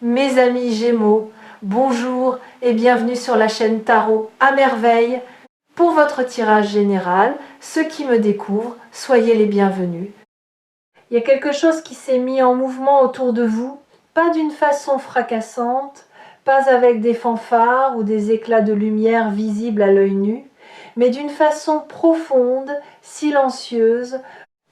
Mes amis Gémeaux, bonjour et bienvenue sur la chaîne Tarot à merveille. Pour votre tirage général, ceux qui me découvrent, soyez les bienvenus. Il y a quelque chose qui s'est mis en mouvement autour de vous, pas d'une façon fracassante, pas avec des fanfares ou des éclats de lumière visibles à l'œil nu, mais d'une façon profonde, silencieuse,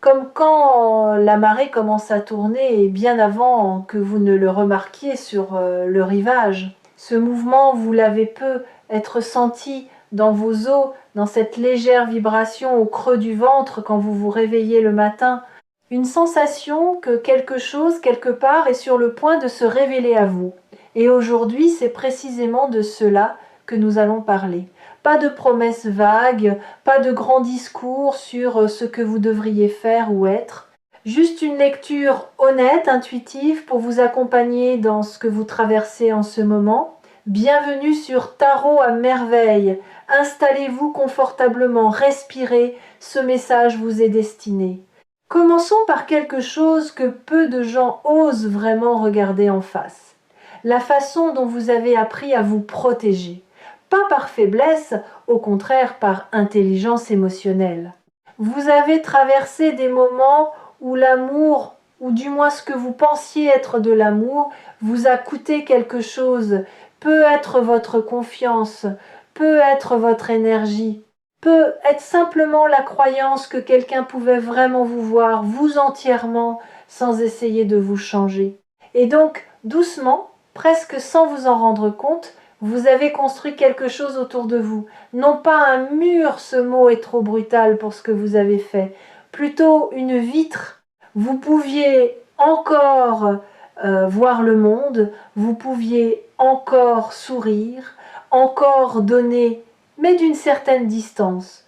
comme quand la marée commence à tourner et bien avant que vous ne le remarquiez sur le rivage. Ce mouvement, vous l'avez peu être senti dans vos os, dans cette légère vibration au creux du ventre quand vous vous réveillez le matin. Une sensation que quelque chose, quelque part, est sur le point de se révéler à vous. Et aujourd'hui, c'est précisément de cela que nous allons parler. Pas de promesses vagues, pas de grands discours sur ce que vous devriez faire ou être. Juste une lecture honnête, intuitive, pour vous accompagner dans ce que vous traversez en ce moment. Bienvenue sur Tarot à merveille. Installez-vous confortablement, respirez, ce message vous est destiné. Commençons par quelque chose que peu de gens osent vraiment regarder en face. La façon dont vous avez appris à vous protéger. Pas par faiblesse, au contraire par intelligence émotionnelle. Vous avez traversé des moments où l'amour, ou du moins ce que vous pensiez être de l'amour, vous a coûté quelque chose, peut être votre confiance, peut être votre énergie, peut être simplement la croyance que quelqu'un pouvait vraiment vous voir, vous entièrement, sans essayer de vous changer. Et donc, doucement, presque sans vous en rendre compte, vous avez construit quelque chose autour de vous. Non pas un mur, ce mot est trop brutal pour ce que vous avez fait, plutôt une vitre. Vous pouviez encore voir le monde, vous pouviez encore sourire, encore donner, mais d'une certaine distance.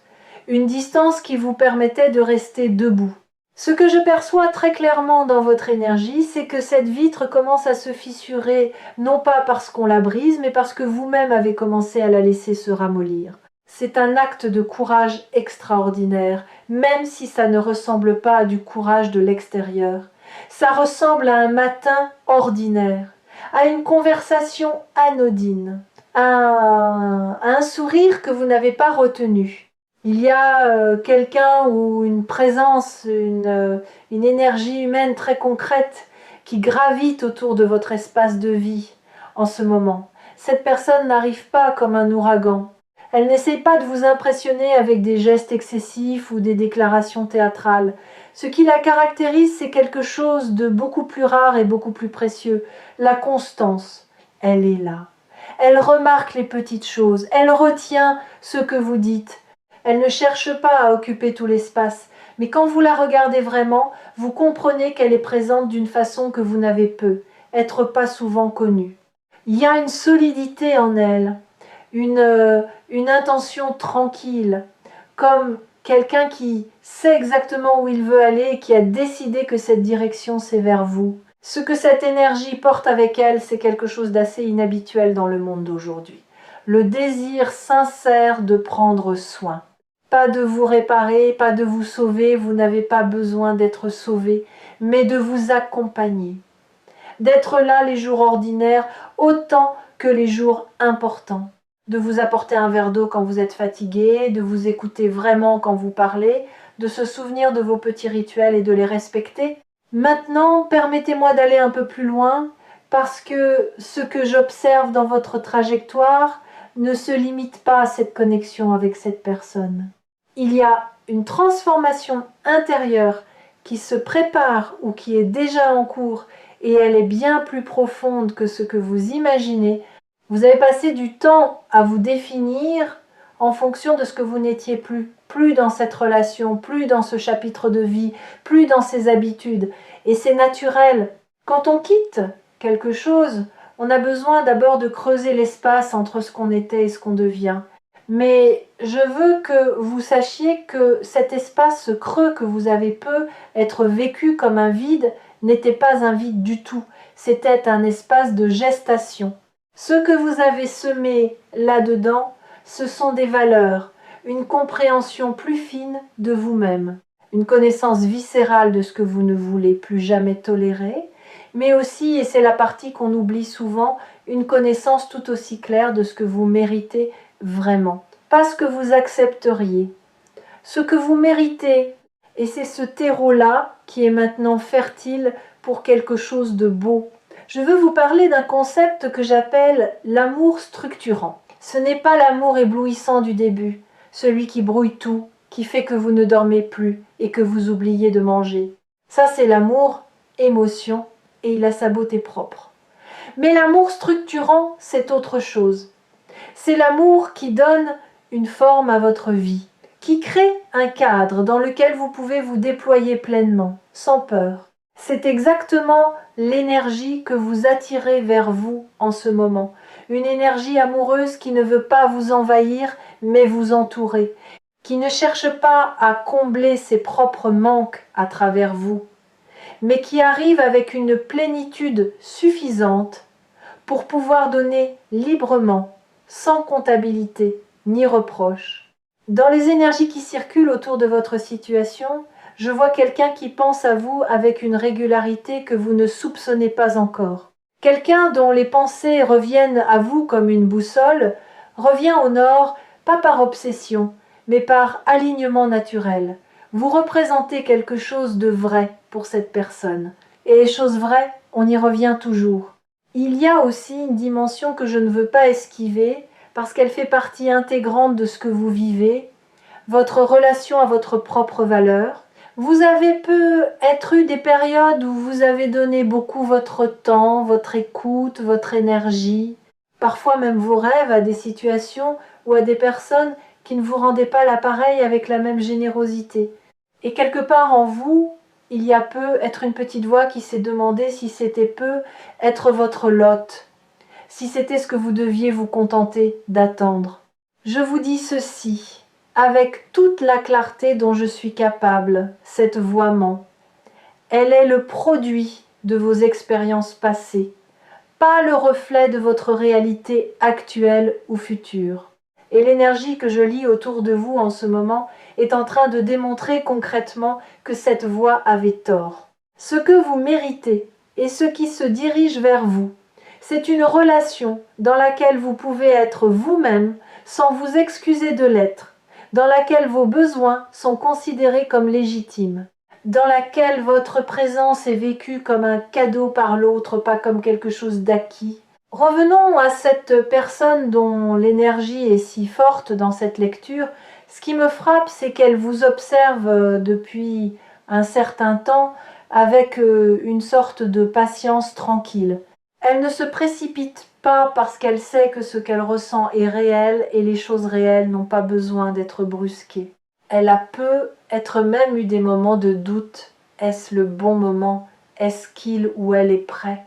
Une distance qui vous permettait de rester debout. Ce que je perçois très clairement dans votre énergie, c'est que cette vitre commence à se fissurer, non pas parce qu'on la brise, mais parce que vous-même avez commencé à la laisser se ramollir. C'est un acte de courage extraordinaire, même si ça ne ressemble pas à du courage de l'extérieur. Ça ressemble à un matin ordinaire, à une conversation anodine, à un sourire que vous n'avez pas retenu. Il y a quelqu'un ou une présence, une énergie humaine très concrète qui gravite autour de votre espace de vie en ce moment. Cette personne n'arrive pas comme un ouragan. Elle n'essaye pas de vous impressionner avec des gestes excessifs ou des déclarations théâtrales. Ce qui la caractérise, c'est quelque chose de beaucoup plus rare et beaucoup plus précieux. La constance. Elle est là. Elle remarque les petites choses. Elle retient ce que vous dites. Elle ne cherche pas à occuper tout l'espace, mais quand vous la regardez vraiment, vous comprenez qu'elle est présente d'une façon que vous n'avez peu, être pas souvent connue. Il y a une solidité en elle, une intention tranquille, comme quelqu'un qui sait exactement où il veut aller et qui a décidé que cette direction c'est vers vous. Ce que cette énergie porte avec elle, c'est quelque chose d'assez inhabituel dans le monde d'aujourd'hui. Le désir sincère de prendre soin. Pas de vous réparer, pas de vous sauver, vous n'avez pas besoin d'être sauvé, mais de vous accompagner. D'être là les jours ordinaires autant que les jours importants. De vous apporter un verre d'eau quand vous êtes fatigué, de vous écouter vraiment quand vous parlez, de se souvenir de vos petits rituels et de les respecter. Maintenant, permettez-moi d'aller un peu plus loin, parce que ce que j'observe dans votre trajectoire ne se limite pas à cette connexion avec cette personne. Il y a une transformation intérieure qui se prépare ou qui est déjà en cours et elle est bien plus profonde que ce que vous imaginez. Vous avez passé du temps à vous définir en fonction de ce que vous n'étiez plus dans cette relation, plus dans ce chapitre de vie, plus dans ces habitudes. Et c'est naturel. Quand on quitte quelque chose, on a besoin d'abord de creuser l'espace entre ce qu'on était et ce qu'on devient. Mais je veux que vous sachiez que cet espace creux que vous avez peu être vécu comme un vide n'était pas un vide du tout. C'était un espace de gestation. Ce que vous avez semé là-dedans, ce sont des valeurs, une compréhension plus fine de vous-même, une connaissance viscérale de ce que vous ne voulez plus jamais tolérer mais aussi, et c'est la partie qu'on oublie souvent, une connaissance tout aussi claire de ce que vous méritez vraiment. Pas ce que vous accepteriez, ce que vous méritez. Et c'est ce terreau-là qui est maintenant fertile pour quelque chose de beau. Je veux vous parler d'un concept que j'appelle l'amour structurant. Ce n'est pas l'amour éblouissant du début, celui qui brouille tout, qui fait que vous ne dormez plus et que vous oubliez de manger. Ça, c'est l'amour, émotion, et il a sa beauté propre. Mais l'amour structurant, c'est autre chose. C'est l'amour qui donne une forme à votre vie, qui crée un cadre dans lequel vous pouvez vous déployer pleinement, sans peur. C'est exactement l'énergie que vous attirez vers vous en ce moment. Une énergie amoureuse qui ne veut pas vous envahir, mais vous entourer, qui ne cherche pas à combler ses propres manques à travers vous, mais qui arrive avec une plénitude suffisante pour pouvoir donner librement, sans comptabilité ni reproche. Dans les énergies qui circulent autour de votre situation, je vois quelqu'un qui pense à vous avec une régularité que vous ne soupçonnez pas encore. Quelqu'un dont les pensées reviennent à vous comme une boussole, revient au nord, pas par obsession, mais par alignement naturel. Vous représentez quelque chose de vrai pour cette personne. Et les choses vraies, on y revient toujours. Il y a aussi une dimension que je ne veux pas esquiver, parce qu'elle fait partie intégrante de ce que vous vivez, votre relation à votre propre valeur. Vous avez peut-être eu des périodes où vous avez donné beaucoup votre temps, votre écoute, votre énergie, parfois même vos rêves à des situations ou à des personnes qui ne vous rendaient pas l'appareil avec la même générosité. Et quelque part en vous, il y a peu être une petite voix qui s'est demandé si c'était peu être votre lot, si c'était ce que vous deviez vous contenter d'attendre. Je vous dis ceci, avec toute la clarté dont je suis capable, cette voix ment. Elle est le produit de vos expériences passées, pas le reflet de votre réalité actuelle ou future. Et l'énergie que je lis autour de vous en ce moment est en train de démontrer concrètement que cette voix avait tort. Ce que vous méritez et ce qui se dirige vers vous, c'est une relation dans laquelle vous pouvez être vous-même sans vous excuser de l'être, dans laquelle vos besoins sont considérés comme légitimes, dans laquelle votre présence est vécue comme un cadeau par l'autre, pas comme quelque chose d'acquis. Revenons à cette personne dont l'énergie est si forte dans cette lecture. Ce qui me frappe, c'est qu'elle vous observe depuis un certain temps avec une sorte de patience tranquille. Elle ne se précipite pas parce qu'elle sait que ce qu'elle ressent est réel et les choses réelles n'ont pas besoin d'être brusquées. Elle a peut-être même eu des moments de doute. Est-ce le bon moment? Est-ce qu'il ou elle est prêt?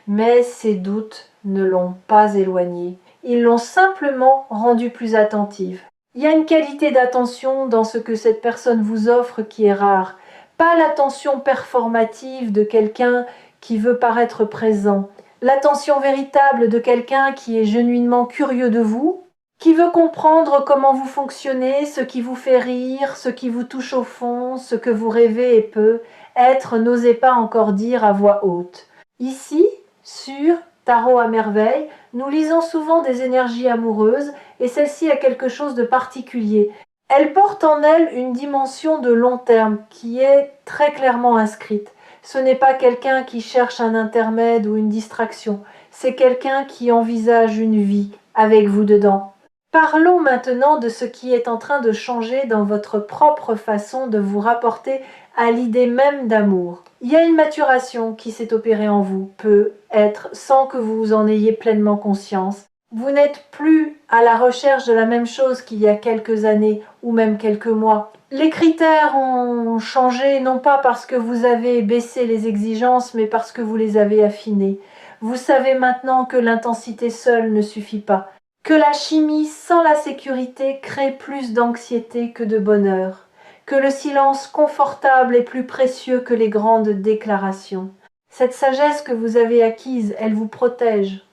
Mais ces doutes ne l'ont pas éloignée. Ils l'ont simplement rendue plus attentive. Il y a une qualité d'attention dans ce que cette personne vous offre qui est rare. Pas l'attention performative de quelqu'un qui veut paraître présent. L'attention véritable de quelqu'un qui est genuinement curieux de vous, qui veut comprendre comment vous fonctionnez, ce qui vous fait rire, ce qui vous touche au fond, ce que vous rêvez et peut être, n'osez pas encore dire à voix haute. Ici, sur Tarot à merveille, nous lisons souvent des énergies amoureuses et celle-ci a quelque chose de particulier. Elle porte en elle une dimension de long terme qui est très clairement inscrite. Ce n'est pas quelqu'un qui cherche un intermède ou une distraction, c'est quelqu'un qui envisage une vie avec vous dedans. Parlons maintenant de ce qui est en train de changer dans votre propre façon de vous rapporter à l'idée même d'amour. Il y a une maturation qui s'est opérée en vous, peut-être sans que vous en ayez pleinement conscience. Vous n'êtes plus à la recherche de la même chose qu'il y a quelques années ou même quelques mois. Les critères ont changé non pas parce que vous avez baissé les exigences, mais parce que vous les avez affinées. Vous savez maintenant que l'intensité seule ne suffit pas, que la chimie sans la sécurité crée plus d'anxiété que de bonheur, que le silence confortable est plus précieux que les grandes déclarations. Cette sagesse que vous avez acquise, elle vous protège.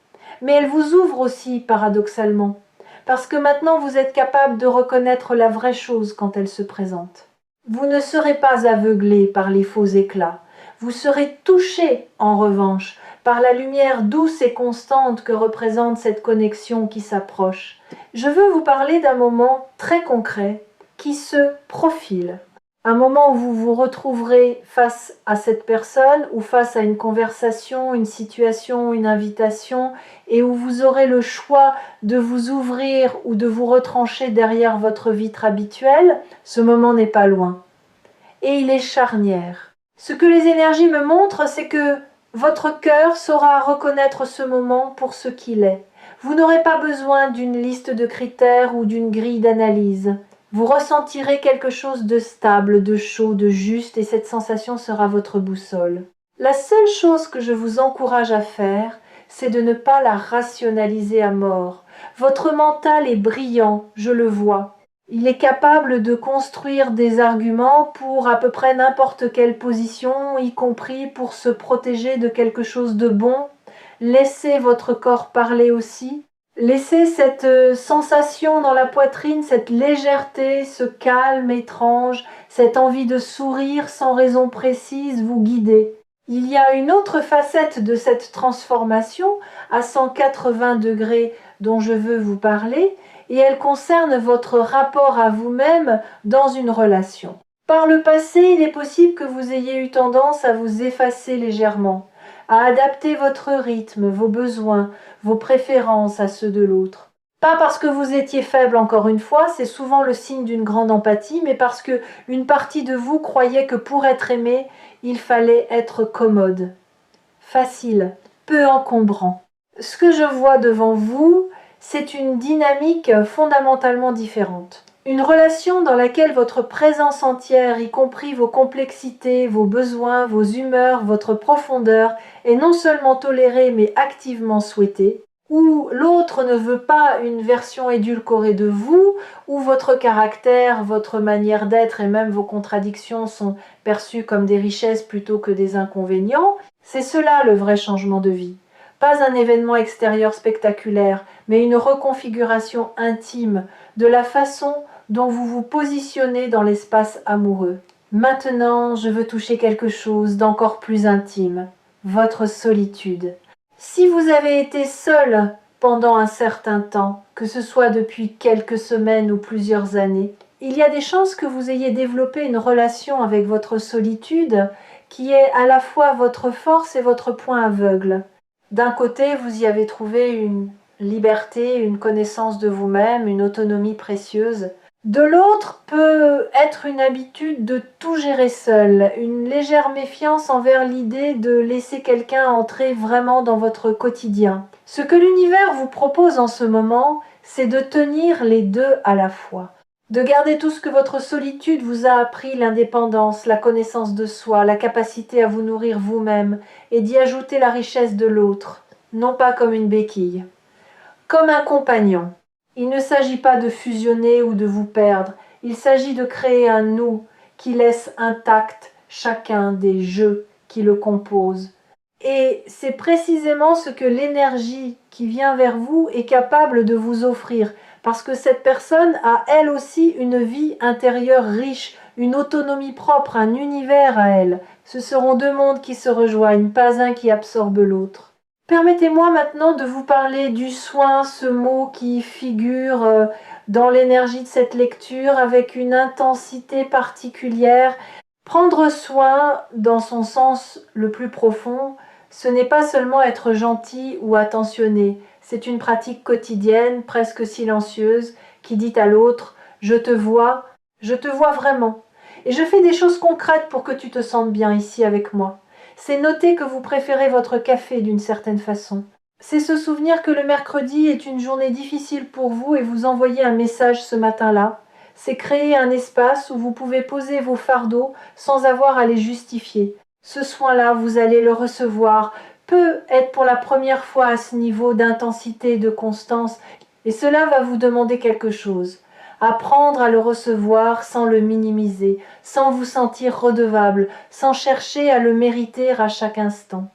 Mais elle vous ouvre aussi, paradoxalement, parce que maintenant vous êtes capable de reconnaître la vraie chose quand elle se présente. Vous ne serez pas aveuglé par les faux éclats. Vous serez touché, en revanche, par la lumière douce et constante que représente cette connexion qui s'approche. Je veux vous parler d'un moment très concret qui se profile. Un moment où vous vous retrouverez face à cette personne ou face à une conversation, une situation, une invitation, et où vous aurez le choix de vous ouvrir ou de vous retrancher derrière votre vitre habituelle. Ce moment n'est pas loin. Et il est charnière. Ce que les énergies me montrent, c'est que votre cœur saura reconnaître ce moment pour ce qu'il est. Vous n'aurez pas besoin d'une liste de critères ou d'une grille d'analyse. Vous ressentirez quelque chose de stable, de chaud, de juste, et cette sensation sera votre boussole. La seule chose que je vous encourage à faire, c'est de ne pas la rationaliser à mort. Votre mental est brillant, je le vois. Il est capable de construire des arguments pour à peu près n'importe quelle position, y compris pour se protéger de quelque chose de bon. Laissez votre corps parler aussi. Laissez cette sensation dans la poitrine, cette légèreté, ce calme étrange, cette envie de sourire sans raison précise vous guider. Il y a une autre facette de cette transformation à 180 degrés dont je veux vous parler, et elle concerne votre rapport à vous-même dans une relation. Par le passé, il est possible que vous ayez eu tendance à vous effacer légèrement, à adapter votre rythme, vos besoins, vos préférences à ceux de l'autre. Pas parce que vous étiez faible encore une fois, c'est souvent le signe d'une grande empathie, mais parce que une partie de vous croyait que pour être aimé, il fallait être commode, facile, peu encombrant. Ce que je vois devant vous, c'est une dynamique fondamentalement différente. Une relation dans laquelle votre présence entière, y compris vos complexités, vos besoins, vos humeurs, votre profondeur, est non seulement tolérée mais activement souhaitée, où l'autre ne veut pas une version édulcorée de vous, où votre caractère, votre manière d'être et même vos contradictions sont perçues comme des richesses plutôt que des inconvénients, c'est cela le vrai changement de vie. Pas un événement extérieur spectaculaire, mais une reconfiguration intime de la façon dont vous vous positionnez dans l'espace amoureux. Maintenant, je veux toucher quelque chose d'encore plus intime, votre solitude. Si vous avez été seul pendant un certain temps, que ce soit depuis quelques semaines ou plusieurs années, il y a des chances que vous ayez développé une relation avec votre solitude qui est à la fois votre force et votre point aveugle. D'un côté, vous y avez trouvé une liberté, une connaissance de vous-même, une autonomie précieuse. De l'autre peut être une habitude de tout gérer seul, une légère méfiance envers l'idée de laisser quelqu'un entrer vraiment dans votre quotidien. Ce que l'univers vous propose en ce moment, c'est de tenir les deux à la fois. De garder tout ce que votre solitude vous a appris, l'indépendance, la connaissance de soi, la capacité à vous nourrir vous-même, et d'y ajouter la richesse de l'autre, non pas comme une béquille. Comme un compagnon. Il ne s'agit pas de fusionner ou de vous perdre, il s'agit de créer un nous qui laisse intact chacun des jeux qui le composent. Et c'est précisément ce que l'énergie qui vient vers vous est capable de vous offrir, parce que cette personne a elle aussi une vie intérieure riche, une autonomie propre, un univers à elle. Ce seront deux mondes qui se rejoignent, pas un qui absorbe l'autre. Permettez-moi maintenant de vous parler du soin, ce mot qui figure dans l'énergie de cette lecture avec une intensité particulière. Prendre soin, dans son sens le plus profond, ce n'est pas seulement être gentil ou attentionné, c'est une pratique quotidienne, presque silencieuse, qui dit à l'autre « je te vois vraiment, et je fais des choses concrètes pour que tu te sentes bien ici avec moi ». C'est noter que vous préférez votre café d'une certaine façon. C'est se souvenir que le mercredi est une journée difficile pour vous et vous envoyer un message ce matin-là. C'est créer un espace où vous pouvez poser vos fardeaux sans avoir à les justifier. Ce soin-là, vous allez le recevoir, peut être pour la première fois à ce niveau d'intensité et de constance, et cela va vous demander quelque chose. Apprendre à le recevoir sans le minimiser, sans vous sentir redevable, sans chercher à le mériter à chaque instant.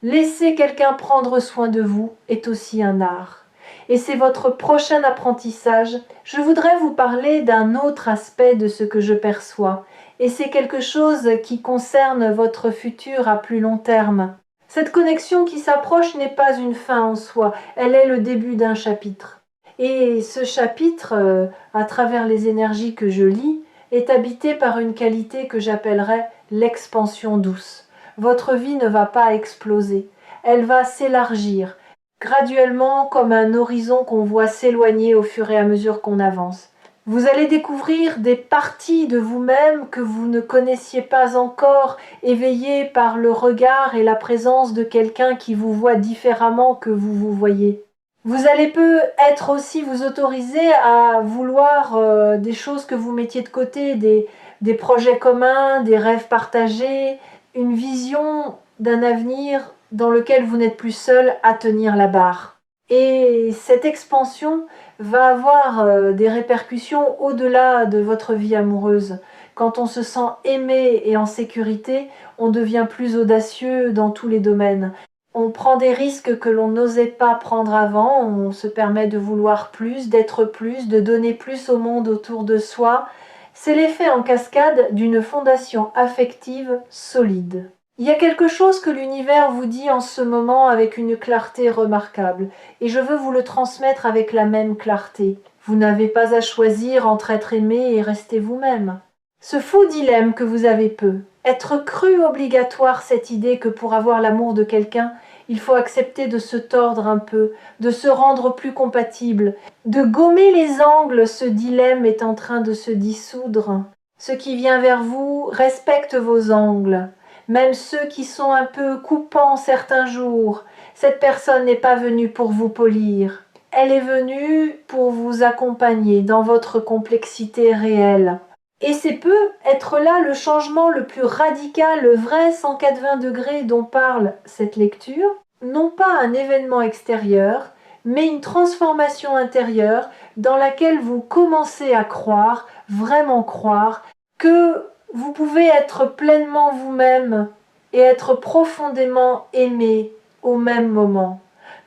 Laisser quelqu'un prendre soin de vous est aussi un art. Et c'est votre prochain apprentissage. Je voudrais vous parler d'un autre aspect de ce que je perçois. Et c'est quelque chose qui concerne votre futur à plus long terme. Cette connexion qui s'approche n'est pas une fin en soi, elle est le début d'un chapitre. Et ce chapitre, à travers les énergies que je lis, est habité par une qualité que j'appellerais l'expansion douce. Votre vie ne va pas exploser, elle va s'élargir, graduellement comme un horizon qu'on voit s'éloigner au fur et à mesure qu'on avance. Vous allez découvrir des parties de vous-même que vous ne connaissiez pas encore, éveillées par le regard et la présence de quelqu'un qui vous voit différemment que vous vous voyez. Vous allez peut-être aussi vous autoriser à vouloir des choses que vous mettiez de côté, des projets communs, des rêves partagés, une vision d'un avenir dans lequel vous n'êtes plus seul à tenir la barre. Et cette expansion va avoir des répercussions au-delà de votre vie amoureuse. Quand on se sent aimé et en sécurité, on devient plus audacieux dans tous les domaines. On prend des risques que l'on n'osait pas prendre avant, on se permet de vouloir plus, d'être plus, de donner plus au monde autour de soi. C'est l'effet en cascade d'une fondation affective solide. Il y a quelque chose que l'univers vous dit en ce moment avec une clarté remarquable, et je veux vous le transmettre avec la même clarté. Vous n'avez pas à choisir entre être aimé et rester vous-même. Ce faux dilemme que vous avez être cru obligatoire cette idée que pour avoir l'amour de quelqu'un, il faut accepter de se tordre un peu, de se rendre plus compatible, de gommer les angles, ce dilemme est en train de se dissoudre. Ce qui vient vers vous respecte vos angles. Même ceux qui sont un peu coupants certains jours, cette personne n'est pas venue pour vous polir. Elle est venue pour vous accompagner dans votre complexité réelle. Et c'est peut être là le changement le plus radical, le vrai 180 degrés dont parle cette lecture. Non pas un événement extérieur, mais une transformation intérieure dans laquelle vous commencez à croire, vraiment croire, que vous pouvez être pleinement vous-même et être profondément aimé au même moment.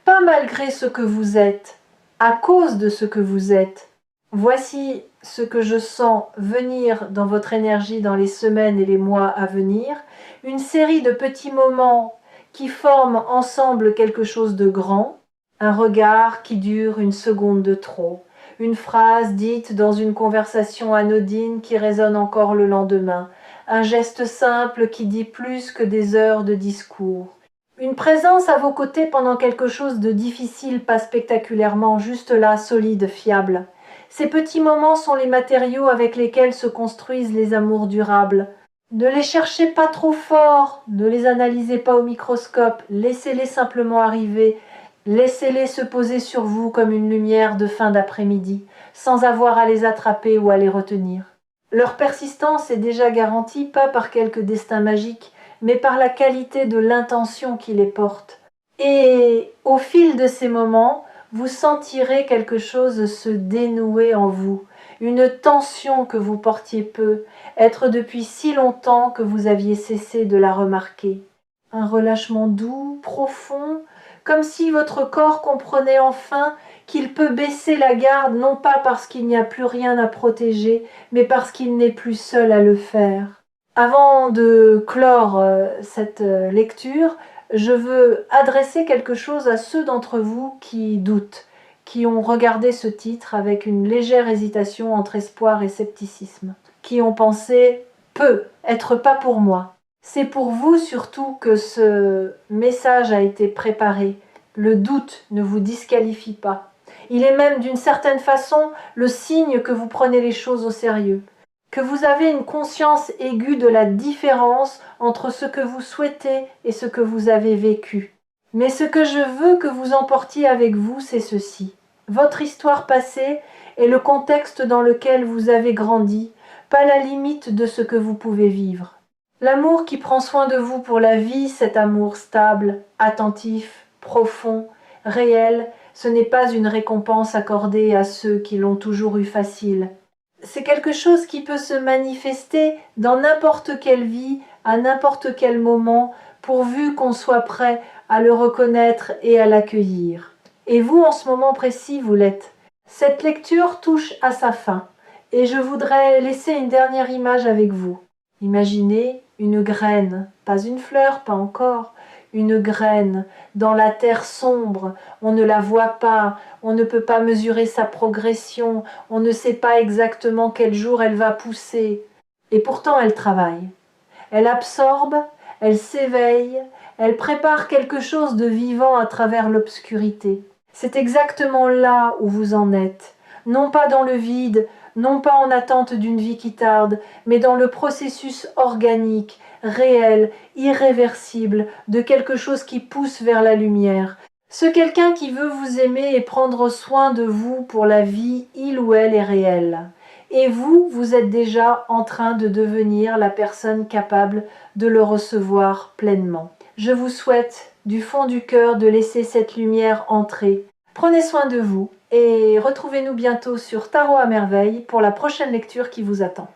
Pas malgré ce que vous êtes, à cause de ce que vous êtes. Voici ce que je sens venir dans votre énergie dans les semaines et les mois à venir. Une série de petits moments qui forment ensemble quelque chose de grand. Un regard qui dure une seconde de trop. Une phrase dite dans une conversation anodine qui résonne encore le lendemain. Un geste simple qui dit plus que des heures de discours. Une présence à vos côtés pendant quelque chose de difficile, pas spectaculairement, juste là, solide, fiable. Ces petits moments sont les matériaux avec lesquels se construisent les amours durables. Ne les cherchez pas trop fort, ne les analysez pas au microscope, laissez-les simplement arriver. Laissez-les se poser sur vous comme une lumière de fin d'après-midi, sans avoir à les attraper ou à les retenir. Leur persistance est déjà garantie pas par quelque destin magique, mais par la qualité de l'intention qui les porte. Et au fil de ces moments, vous sentirez quelque chose se dénouer en vous, une tension que vous portiez peu, être depuis si longtemps que vous aviez cessé de la remarquer. Un relâchement doux, profond, comme si votre corps comprenait enfin qu'il peut baisser la garde non pas parce qu'il n'y a plus rien à protéger, mais parce qu'il n'est plus seul à le faire. Avant de clore cette lecture, je veux adresser quelque chose à ceux d'entre vous qui doutent, qui ont regardé ce titre avec une légère hésitation entre espoir et scepticisme, qui ont pensé « peut être pas pour moi ». C'est pour vous surtout que ce message a été préparé. Le doute ne vous disqualifie pas. Il est même d'une certaine façon le signe que vous prenez les choses au sérieux, que vous avez une conscience aiguë de la différence entre ce que vous souhaitez et ce que vous avez vécu. Mais ce que je veux que vous emportiez avec vous, c'est ceci. Votre histoire passée est le contexte dans lequel vous avez grandi, pas la limite de ce que vous pouvez vivre. L'amour qui prend soin de vous pour la vie, cet amour stable, attentif, profond, réel, ce n'est pas une récompense accordée à ceux qui l'ont toujours eu facile. C'est quelque chose qui peut se manifester dans n'importe quelle vie, à n'importe quel moment, pourvu qu'on soit prêt à le reconnaître et à l'accueillir. Et vous, en ce moment précis, vous l'êtes. Cette lecture touche à sa fin et je voudrais laisser une dernière image avec vous. Imaginez une graine, pas une fleur, pas encore, une graine dans la terre sombre. On ne la voit pas, on ne peut pas mesurer sa progression, on ne sait pas exactement quel jour elle va pousser. Et pourtant elle travaille. Elle absorbe, elle s'éveille, elle prépare quelque chose de vivant à travers l'obscurité. C'est exactement là où vous en êtes, non pas dans le vide, non pas en attente d'une vie qui tarde, mais dans le processus organique, réel, irréversible, de quelque chose qui pousse vers la lumière. Ce quelqu'un qui veut vous aimer et prendre soin de vous pour la vie, il ou elle est réel. Et vous, vous êtes déjà en train de devenir la personne capable de le recevoir pleinement. Je vous souhaite du fond du cœur de laisser cette lumière entrer. Prenez soin de vous et retrouvez-nous bientôt sur Tarot à merveille pour la prochaine lecture qui vous attend.